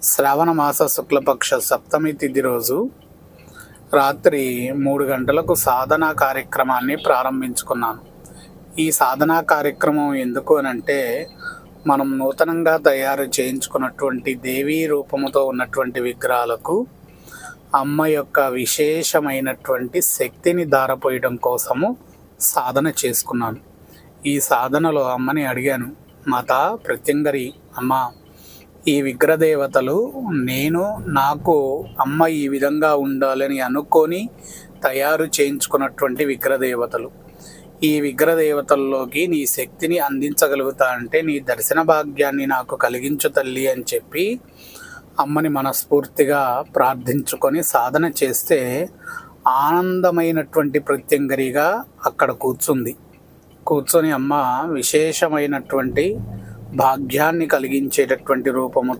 శ్రావణ మాస శుక్లపక్ష సప్తమి తిథి రోజు రాత్రి 3 గంటలకు సాధనా కార్యక్రమాన్ని ప్రారంభించుకున్నాను. ఈ సాధనా కార్యక్రమం ఎందుకు అనంటే, మనం నూతనంగా తయారు చేయించుకున్నటువంటి దేవీ రూపముతో ఉన్నటువంటి విగ్రహాలకు అమ్మ యొక్క విశేషమైనటువంటి శక్తిని ధారపోయడం కోసము సాధన చేసుకున్నాను. ఈ సాధనలో అమ్మని అడిగాను, మాతా ప్రత్యంగరి అమ్మ, ఈ విగ్రహదేవతలు నాకు అమ్మ ఈ విధంగా ఉండాలని అనుకొని తయారు చేయించుకున్నటువంటి విగ్రహదేవతలు. ఈ విగ్రహదేవతల్లోకి నీ శక్తిని అందించగలుగుతా అంటే నీ దర్శన భాగ్యాన్ని నాకు కలిగించు తల్లి అని చెప్పి అమ్మని మనస్ఫూర్తిగా ప్రార్థించుకొని సాధన చేస్తే ఆనందమైనటువంటి ప్రత్యంగరిగా అక్కడ కూర్చొని అమ్మ విశేషమైనటువంటి భాగ్యాన్ని కలిగించేటటువంటి రూపముతో